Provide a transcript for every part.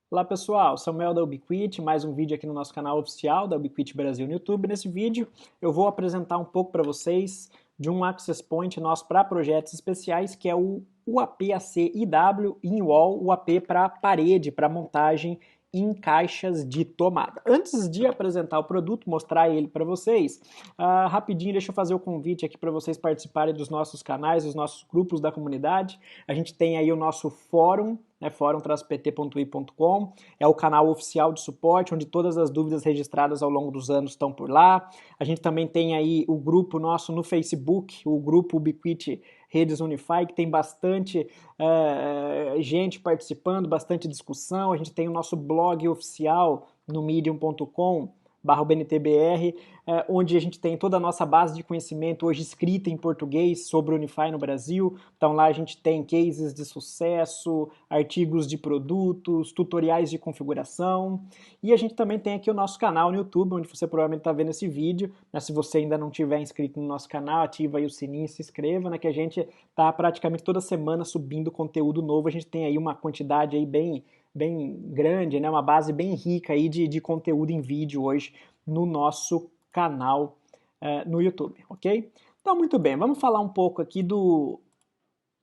Olá pessoal, Samuel da Ubiquiti, mais um vídeo aqui no nosso canal oficial da Ubiquiti Brasil no YouTube. Nesse vídeo eu vou apresentar um pouco para vocês de um Access Point nosso para projetos especiais, que é o UAP-AC IW In-Wall, UAP para parede, para montagem em caixas de tomada. Antes de apresentar o produto, mostrar ele para vocês, rapidinho deixa eu fazer o convite aqui para vocês participarem dos nossos canais, dos nossos grupos da comunidade. A gente tem aí o nosso fórum, né, fórum-pt.i.com, é o canal oficial de suporte, onde todas as dúvidas registradas ao longo dos anos estão por lá. A gente também tem aí o grupo nosso no Facebook, o grupo Ubiquiti Redes Unify, que tem bastante gente participando, bastante discussão. A gente tem o nosso blog oficial no medium.com/BNTBR, onde a gente tem toda a nossa base de conhecimento hoje escrita em português sobre o Unify no Brasil. Então lá a gente tem cases de sucesso, artigos de produtos, tutoriais de configuração. E a gente também tem aqui o nosso canal no YouTube, onde você provavelmente está vendo esse vídeo. Né? Se você ainda não tiver inscrito no nosso canal, ativa aí o sininho e se inscreva, né? Que a gente está praticamente toda semana subindo conteúdo novo. A gente tem aí uma quantidade aí bem grande, né? Uma base bem rica aí de conteúdo em vídeo hoje no nosso canal no YouTube, ok? Então, muito bem, vamos falar um pouco aqui do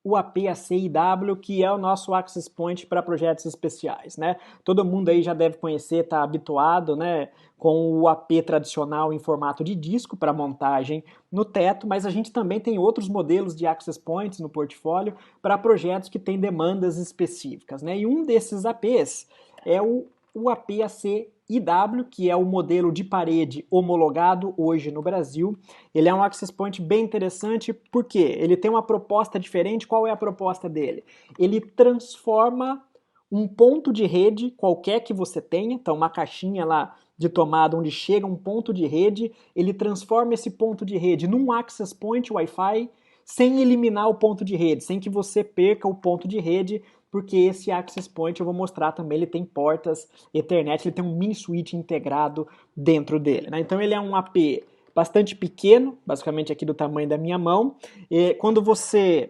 UAP-AC-IW, que é o nosso Access Point para projetos especiais, né? Todo mundo aí já deve conhecer, está habituado, né, com o UAP tradicional em formato de disco para montagem no teto, mas a gente também tem outros modelos de Access Points no portfólio para projetos que têm demandas específicas, né? E um desses APs é o UAP-AC IW, que é o modelo de parede homologado hoje no Brasil. Ele é um access point bem interessante porque ele tem uma proposta diferente. Qual é a proposta dele? Ele transforma um ponto de rede, qualquer que você tenha, então uma caixinha lá de tomada onde chega um ponto de rede, ele transforma esse ponto de rede num access point Wi-Fi sem eliminar o ponto de rede, sem que você perca o ponto de rede, porque esse access point eu vou mostrar também, ele tem portas Ethernet, ele tem um mini switch integrado dentro dele, né? Então ele é um AP bastante pequeno, basicamente aqui do tamanho da minha mão. E quando você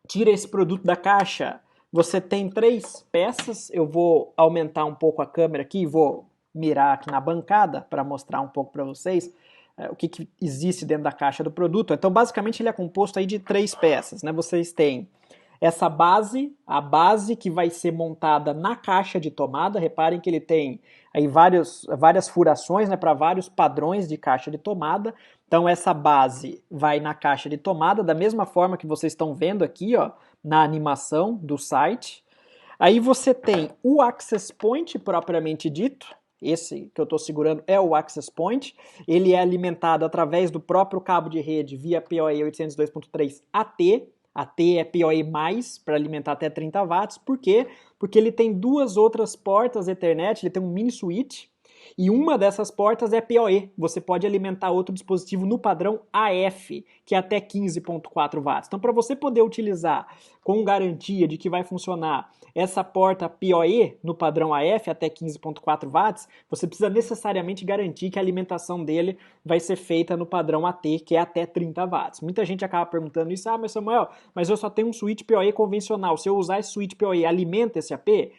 tira esse produto da caixa, você tem 3 peças. Eu vou aumentar um pouco a câmera aqui, vou mirar aqui na bancada para mostrar um pouco para vocês o que existe dentro da caixa do produto. Então, basicamente, ele é composto aí de 3 peças, né? Vocês têm essa base, a base que vai ser montada na caixa de tomada. Reparem que ele tem aí várias furações, né, para vários padrões de caixa de tomada. Então essa base vai na caixa de tomada, da mesma forma que vocês estão vendo aqui, ó, na animação do site. Aí você tem o Access Point propriamente dito. Esse que eu estou segurando é o Access Point. Ele é alimentado através do próprio cabo de rede via PoE 802.3 AT. AT é PoE+, para alimentar até 30 watts. Por quê? Porque ele tem 2 outras portas Ethernet, ele tem um mini switch, e uma dessas portas é PoE. Você pode alimentar outro dispositivo no padrão AF, que é até 15.4 watts. Então, para você poder utilizar com garantia de que vai funcionar essa porta PoE no padrão AF até 15.4 watts, você precisa necessariamente garantir que a alimentação dele vai ser feita no padrão AT, que é até 30 watts. Muita gente acaba perguntando isso: mas Samuel, mas eu só tenho um switch PoE convencional. Se eu usar esse switch PoE, alimenta esse AP?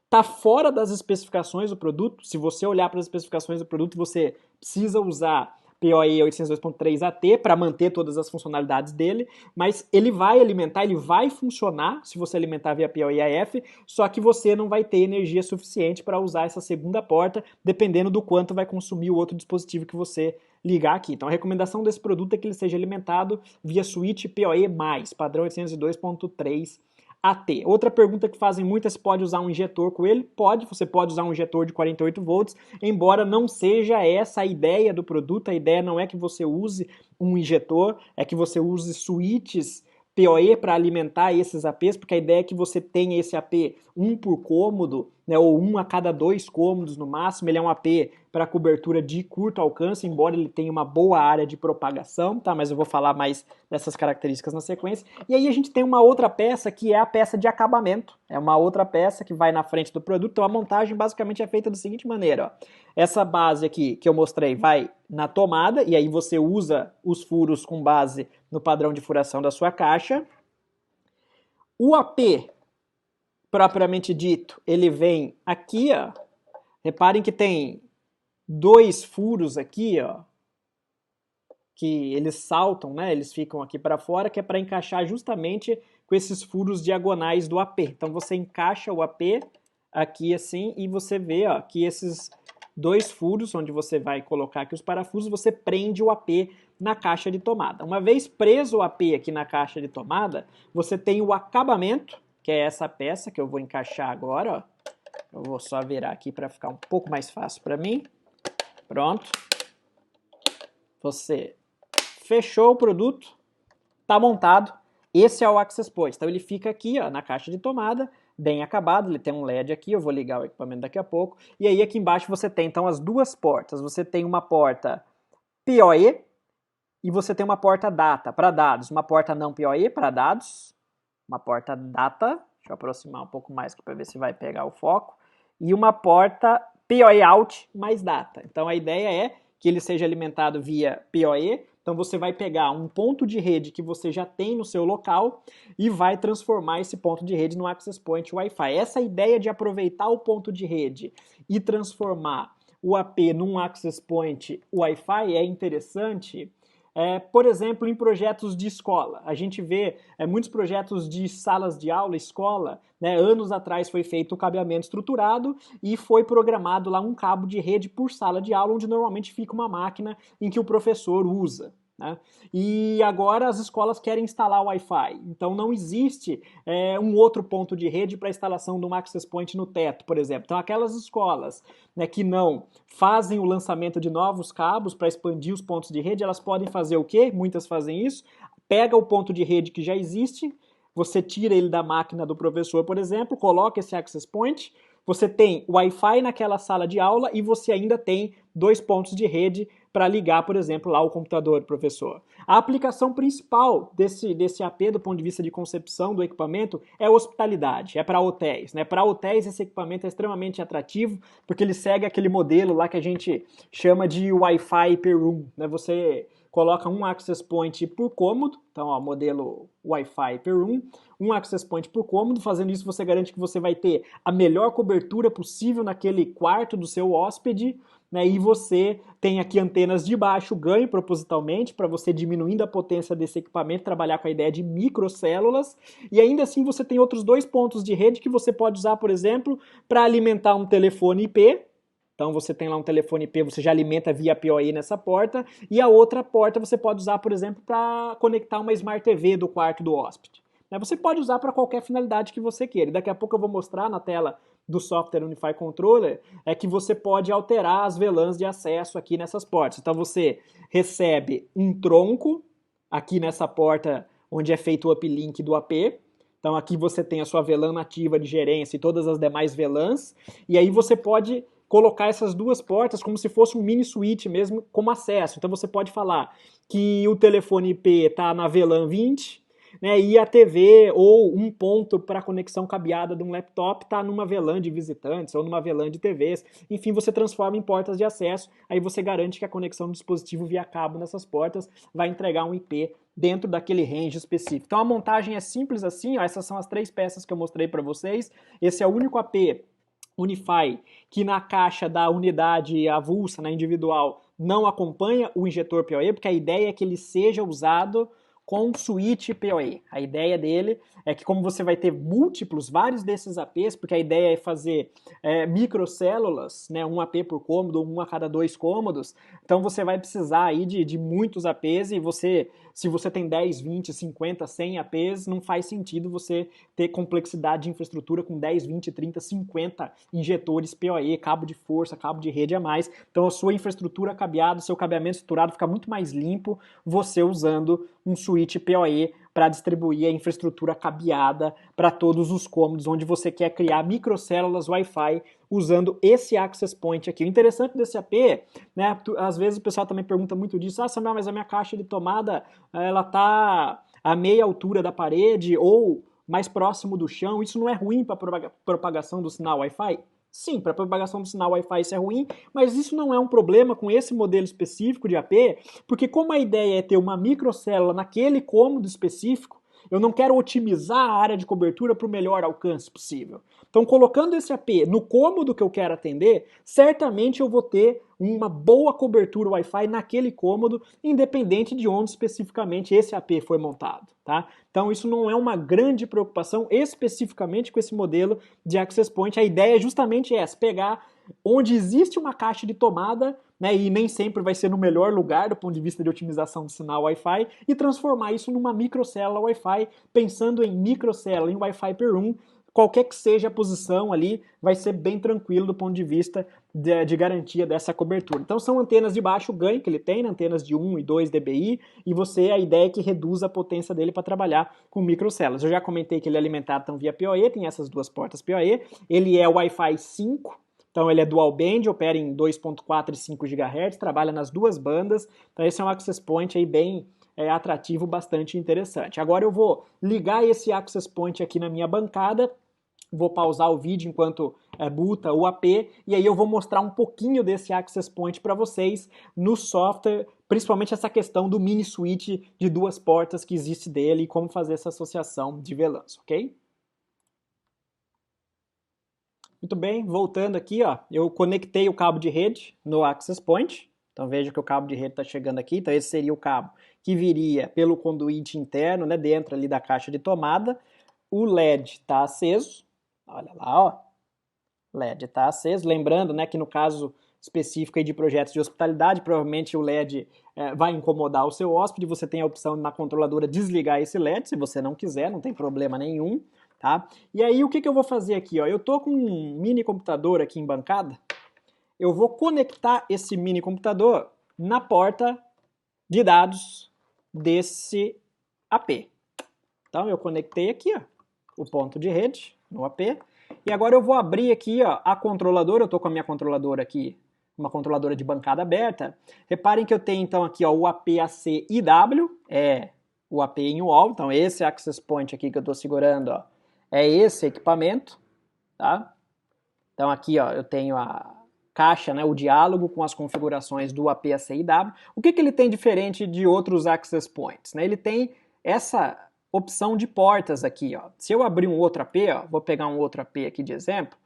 Está fora das especificações do produto. Se você olhar para as especificações do produto, você precisa usar PoE 802.3 AT para manter todas as funcionalidades dele, mas ele vai alimentar, ele vai funcionar se você alimentar via PoE AF, só que você não vai ter energia suficiente para usar essa segunda porta, dependendo do quanto vai consumir o outro dispositivo que você ligar aqui. Então a recomendação desse produto é que ele seja alimentado via switch PoE+, padrão 802.3 AT. Outra pergunta que fazem muitas: se pode usar um injetor com ele? Pode, você pode usar um injetor de 48 volts, embora não seja essa a ideia do produto. A ideia não é que você use um injetor, é que você use switches PoE para alimentar esses APs, porque a ideia é que você tenha esse AP um por cômodo, né, ou um a cada 2 cômodos no máximo. Ele é um AP para cobertura de curto alcance, embora ele tenha uma boa área de propagação, tá? Mas eu vou falar mais dessas características na sequência. E aí a gente tem uma outra peça que é a peça de acabamento. É uma outra peça que vai na frente do produto. Então a montagem basicamente é feita da seguinte maneira, ó. Essa base aqui que eu mostrei vai na tomada, e aí você usa os furos com base no padrão de furação da sua caixa. O AP propriamente dito, ele vem aqui, ó. Reparem que tem dois furos aqui, ó, que eles saltam, né? Eles ficam aqui para fora, que é para encaixar justamente com esses furos diagonais do AP. Então você encaixa o AP aqui assim e você vê, ó, que esses dois furos, onde você vai colocar aqui os parafusos, você prende o AP na caixa de tomada. Uma vez preso o AP aqui na caixa de tomada, você tem o acabamento, que é essa peça que eu vou encaixar agora, ó. Eu vou só virar aqui para ficar um pouco mais fácil para mim. Pronto. Você fechou o produto, está montado. Esse é o Access Point. Então ele fica aqui, ó, na caixa de tomada, bem acabado. Ele tem um LED aqui, eu vou ligar o equipamento daqui a pouco. E aí aqui embaixo você tem então as duas portas. Você tem uma porta PoE e você tem uma porta data para dados. Uma porta não PoE para dados, uma porta data. Deixa eu aproximar um pouco mais para ver se vai pegar o foco. E uma porta PoE out mais data. Então a ideia é que ele seja alimentado via PoE. Então você vai pegar um ponto de rede que você já tem no seu local e vai transformar esse ponto de rede no Access Point Wi-Fi. Essa ideia de aproveitar o ponto de rede e transformar o AP num Access Point Wi-Fi é interessante. Por exemplo, em projetos de escola. A gente vê muitos projetos de salas de aula, escola, né? Anos atrás foi feito o cabeamento estruturado e foi programado lá um cabo de rede por sala de aula, onde normalmente fica uma máquina em que o professor usa. Né? E agora as escolas querem instalar o Wi-Fi, então não existe um outro ponto de rede para instalação de um Access Point no teto, por exemplo. Então aquelas escolas, né, que não fazem o lançamento de novos cabos para expandir os pontos de rede, elas podem fazer o quê? Muitas fazem isso, pega o ponto de rede que já existe, você tira ele da máquina do professor, por exemplo, coloca esse Access Point, você tem Wi-Fi naquela sala de aula e você ainda tem dois pontos de rede para ligar, por exemplo, lá o computador do professor. A aplicação principal desse AP, do ponto de vista de concepção do equipamento, é a hospitalidade, é para hotéis. Né? Para hotéis, esse equipamento é extremamente atrativo, porque ele segue aquele modelo lá que a gente chama de Wi-Fi per room. Né? Você coloca um Access Point por cômodo, então ó, modelo Wi-Fi per room, um Access Point por cômodo. Fazendo isso você garante que você vai ter a melhor cobertura possível naquele quarto do seu hóspede, né? E você tem aqui antenas de baixo ganho propositalmente para você diminuindo a potência desse equipamento, trabalhar com a ideia de microcélulas, e ainda assim você tem outros dois pontos de rede que você pode usar, por exemplo, para alimentar um telefone IP. Então você tem lá um telefone IP, você já alimenta via PoE nessa porta, e a outra porta você pode usar, por exemplo, para conectar uma Smart TV do quarto do hóspede. Você pode usar para qualquer finalidade que você queira. E daqui a pouco eu vou mostrar na tela do software Unify Controller que você pode alterar as VLANs de acesso aqui nessas portas. Então você recebe um tronco aqui nessa porta onde é feito o uplink do AP. Então aqui você tem a sua VLAN nativa de gerência e todas as demais VLANs. E aí você pode colocar essas duas portas como se fosse um mini switch mesmo como acesso. Então você pode falar que o telefone IP está na VLAN 20, né, e a TV ou um ponto para conexão cabeada de um laptop está numa VLAN de visitantes ou numa VLAN de TVs. Enfim, você transforma em portas de acesso, aí você garante que a conexão do dispositivo via cabo nessas portas vai entregar um IP dentro daquele range específico. Então a montagem é simples assim, ó, essas são as três peças que eu mostrei para vocês. Esse é o único AP Unify que na caixa da unidade avulsa, na individual, não acompanha o injetor PoE, porque a ideia é que ele seja usado com switch PoE. A ideia dele é que, como você vai ter vários desses APs, porque a ideia é fazer microcélulas, né, um AP por cômodo, um a cada 2 cômodos, então você vai precisar aí de muitos APs, e se você tem 10, 20, 50, 100 APs, não faz sentido você ter complexidade de infraestrutura com 10, 20, 30, 50 injetores PoE, cabo de força, cabo de rede a mais. Então a sua infraestrutura cabeada, o seu cabeamento estruturado fica muito mais limpo você usando um switch PoE para distribuir a infraestrutura cabeada para todos os cômodos onde você quer criar microcélulas Wi-Fi usando esse Access Point aqui. O interessante desse AP, né, às vezes o pessoal também pergunta muito disso, Samuel, mas a minha caixa de tomada ela está a meia altura da parede ou mais próximo do chão, isso não é ruim para a propagação do sinal Wi-Fi? Sim, para a propagação do sinal Wi-Fi isso é ruim, mas isso não é um problema com esse modelo específico de AP, porque como a ideia é ter uma microcélula naquele cômodo específico, Eu não quero otimizar a área de cobertura para o melhor alcance possível. Então, colocando esse AP no cômodo que eu quero atender, certamente eu vou ter uma boa cobertura Wi-Fi naquele cômodo, independente de onde especificamente esse AP foi montado, tá? Então, isso não é uma grande preocupação especificamente com esse modelo de Access Point. A ideia é justamente essa, pegar onde existe uma caixa de tomada, né, e nem sempre vai ser no melhor lugar do ponto de vista de otimização de sinal Wi-Fi, e transformar isso numa microcélula Wi-Fi, pensando em microcélula, em Wi-Fi per 1, qualquer que seja a posição ali, vai ser bem tranquilo do ponto de vista de garantia dessa cobertura. Então são antenas de baixo ganho que ele tem, antenas de 1 e 2 dBi, e a ideia é que reduza a potência dele para trabalhar com microcélulas. Eu já comentei que ele é alimentado então, via PoE, tem essas duas portas PoE, ele é Wi-Fi 5, então ele é dual band, opera em 2.4 e 5 GHz, trabalha nas duas bandas, então esse é um access point aí bem atrativo, bastante interessante. Agora eu vou ligar esse access point aqui na minha bancada, vou pausar o vídeo enquanto boota o AP, e aí eu vou mostrar um pouquinho desse access point para vocês no software, principalmente essa questão do mini switch de duas portas que existe dele e como fazer essa associação de VLANs, ok? Muito bem, voltando aqui, ó, eu conectei o cabo de rede no access point, então veja que o cabo de rede está chegando aqui, então esse seria o cabo que viria pelo conduíte interno, né, dentro ali da caixa de tomada. O LED está aceso, olha lá, ó, LED está aceso, lembrando, né, que no caso específico aí de projetos de hospitalidade, provavelmente o LED vai incomodar o seu hóspede, você tem a opção na controladora desligar esse LED, se você não quiser, não tem problema nenhum. Tá? E aí o que eu vou fazer aqui? Ó? Eu estou com um mini computador aqui em bancada, eu vou conectar esse mini computador na porta de dados desse AP. Então eu conectei aqui, ó, o ponto de rede no AP, e agora eu vou abrir aqui, ó, a controladora, eu estou com a minha controladora aqui, uma controladora de bancada aberta. Reparem que eu tenho então aqui ó, o AP-AC-IW, é o AP em UOL, então esse access point aqui que eu estou segurando, ó, é esse equipamento, tá? Então aqui ó, eu tenho a caixa, né, o diálogo com as configurações do AP-AC-IW. O que ele tem diferente de outros access points? Né? Ele tem essa opção de portas aqui. Ó. Se eu abrir um outro AP, ó, vou pegar um outro AP aqui de exemplo,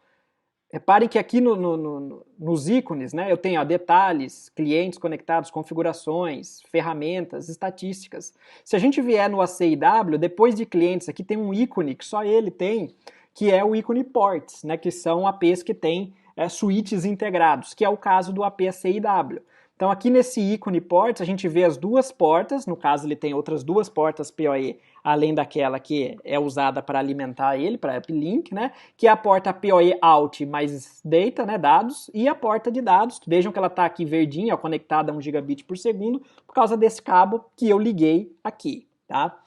reparem que aqui nos ícones, né, eu tenho ó, detalhes, clientes conectados, configurações, ferramentas, estatísticas. Se a gente vier no ACIW, depois de clientes, aqui tem um ícone que só ele tem, que é o ícone ports, né, que são APs que têm switches integrados, que é o caso do AP ACIW. Então aqui nesse ícone ports a gente vê as duas portas, no caso ele tem outras duas portas PoE, além daquela que é usada para alimentar ele, para uplink, né? Que é a porta PoE out mais data, né, dados, e a porta de dados. Vejam que ela está aqui verdinha, ó, conectada a 1 gigabit por segundo, por causa desse cabo que eu liguei aqui, tá?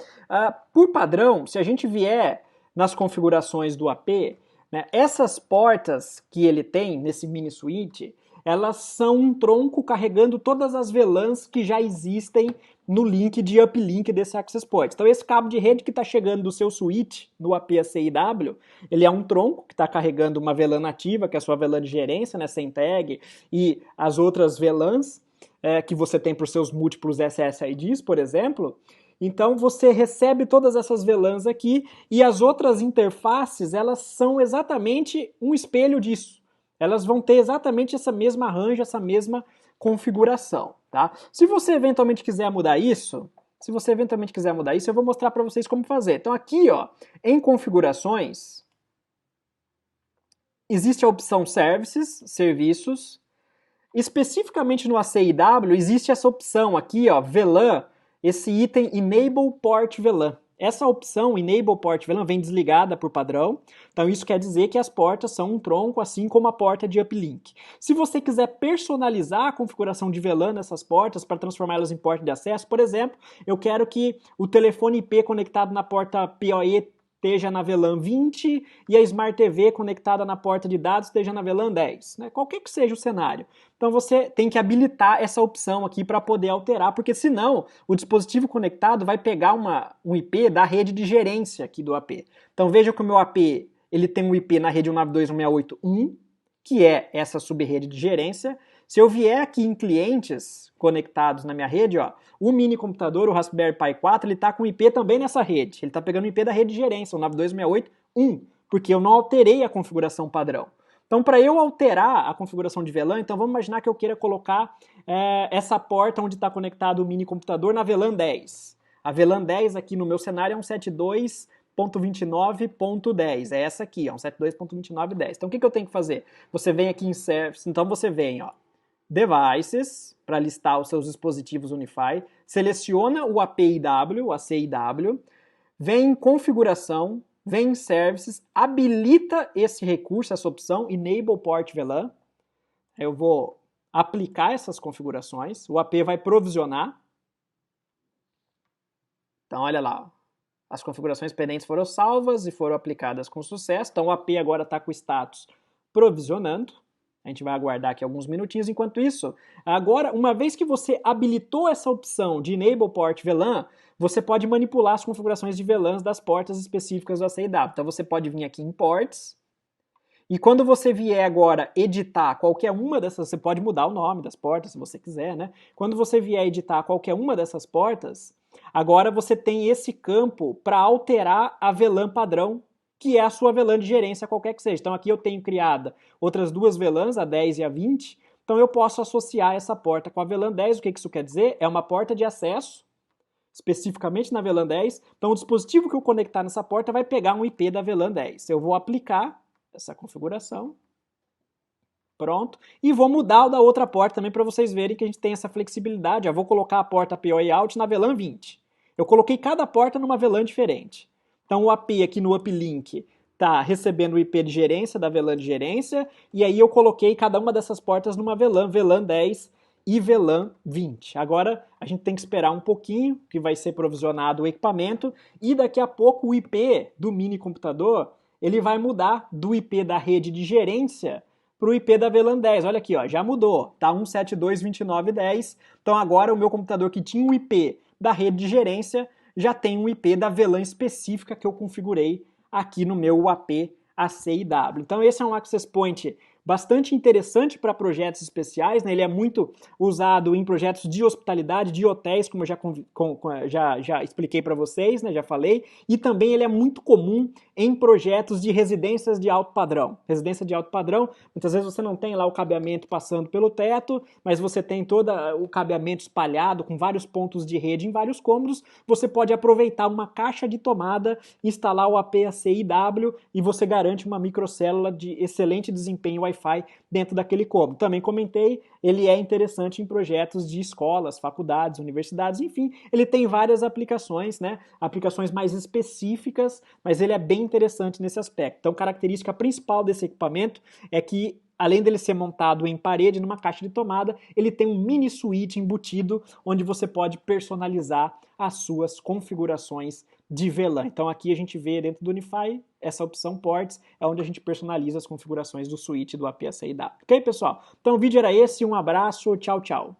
Por padrão, se a gente vier nas configurações do AP, né, essas portas que ele tem nesse mini switch, elas são um tronco carregando todas as VLANs que já existem no link de uplink desse access point. Então esse cabo de rede que está chegando do seu switch no AP-ACIW, ele é um tronco que está carregando uma VLAN nativa, que é a sua VLAN de gerência, né, sem tag, e as outras VLANs que você tem para os seus múltiplos SSIDs, por exemplo. Então você recebe todas essas VLANs aqui e as outras interfaces, elas são exatamente um espelho disso. Elas vão ter exatamente essa mesma arranjo, essa mesma configuração, tá? Se você eventualmente quiser mudar isso, eu vou mostrar para vocês como fazer. Então aqui, ó, em configurações, existe a opção Services, serviços. Especificamente no ACIW, existe essa opção aqui, ó, VLAN, esse item Enable Port VLAN. Essa opção Enable Port VLAN vem desligada por padrão, então isso quer dizer que as portas são um tronco, assim como a porta de uplink. Se você quiser personalizar a configuração de VLAN nessas portas para transformá-las em porta de acesso, por exemplo, eu quero que o telefone IP conectado na porta PoE esteja na VLAN 20 e a Smart TV conectada na porta de dados esteja na VLAN 10, né? Qualquer que seja o cenário. Então você tem que habilitar essa opção aqui para poder alterar, porque senão o dispositivo conectado vai pegar um IP da rede de gerência aqui do AP. Então veja que o meu AP ele tem um IP na rede 192.168.1, que é essa subrede de gerência. Se eu vier aqui em clientes conectados na minha rede, ó, o mini computador, o Raspberry Pi 4, ele está com IP também nessa rede. Ele está pegando o IP da rede de gerência, o 9268.1, porque eu não alterei a configuração padrão. Então, para eu alterar a configuração de VLAN, então vamos imaginar que eu queira colocar essa porta onde está conectado o mini computador na VLAN 10. A VLAN 10 aqui no meu cenário é um 72.29.10. É essa aqui, ó, um 72.29.10. Então, o que eu tenho que fazer? Você vem aqui em Service, então você vem, ó, Devices, para listar os seus dispositivos Unify, seleciona o APIW, o ACIW, vem em Configuração, vem em Services, habilita esse recurso, essa opção, Enable Port VLAN. Eu vou aplicar essas configurações, o AP vai provisionar. Então, olha lá, as configurações pendentes foram salvas e foram aplicadas com sucesso. Então, o AP agora está com o status provisionando. A gente vai aguardar aqui alguns minutinhos. Enquanto isso, agora, uma vez que você habilitou essa opção de Enable Port VLAN, você pode manipular as configurações de VLANs das portas específicas do ACIW. Então, você pode vir aqui em Ports, e quando você vier agora editar qualquer uma dessas, você pode mudar o nome das portas se você quiser, né? Quando você vier editar qualquer uma dessas portas, agora você tem esse campo para alterar a VLAN padrão, que é a sua VLAN de gerência, qualquer que seja. Então aqui eu tenho criada outras duas VLANs, a 10 e a 20, então eu posso associar essa porta com a VLAN 10. O que isso quer dizer? É uma porta de acesso, especificamente na VLAN 10. Então o dispositivo que eu conectar nessa porta vai pegar um IP da VLAN 10. Eu vou aplicar essa configuração, pronto, e vou mudar o da outra porta também para vocês verem que a gente tem essa flexibilidade. Eu vou colocar a porta PoE Out na VLAN 20. Eu coloquei cada porta numa VLAN diferente. Então o AP aqui no uplink está recebendo o IP de gerência da VLAN de gerência, e aí eu coloquei cada uma dessas portas numa VLAN, VLAN 10 e VLAN 20. Agora a gente tem que esperar um pouquinho, que vai ser provisionado o equipamento, e daqui a pouco o IP do mini computador ele vai mudar do IP da rede de gerência para o IP da VLAN 10. Olha aqui, ó, já mudou, tá 172.29.10. Então agora o meu computador que tinha um IP da rede de gerência já tem um IP da VLAN específica que eu configurei aqui no meu UAP ACIW. Então esse é um Access Point bastante interessante para projetos especiais, né? Ele é muito usado em projetos de hospitalidade, de hotéis, como eu já expliquei para vocês, né? Já falei, e também ele é muito comum em projetos de residências de alto padrão. Residência de alto padrão, muitas vezes você não tem lá o cabeamento passando pelo teto, mas você tem todo o cabeamento espalhado com vários pontos de rede em vários cômodos. Você pode aproveitar uma caixa de tomada, instalar o APACIW e você garante uma microcélula de excelente desempenho Wi-Fi dentro daquele cômodo. Também comentei, ele é interessante em projetos de escolas, faculdades, universidades, enfim, ele tem várias aplicações, né? Aplicações mais específicas, mas ele é bem interessante nesse aspecto. Então, a característica principal desse equipamento é que, além dele ser montado em parede, numa caixa de tomada, ele tem um mini switch embutido, onde você pode personalizar as suas configurações de VLAN. Então aqui a gente vê dentro do Unify, essa opção Ports, é onde a gente personaliza as configurações do switch do APACIW. Ok, pessoal? Então o vídeo era esse, um abraço, tchau, tchau.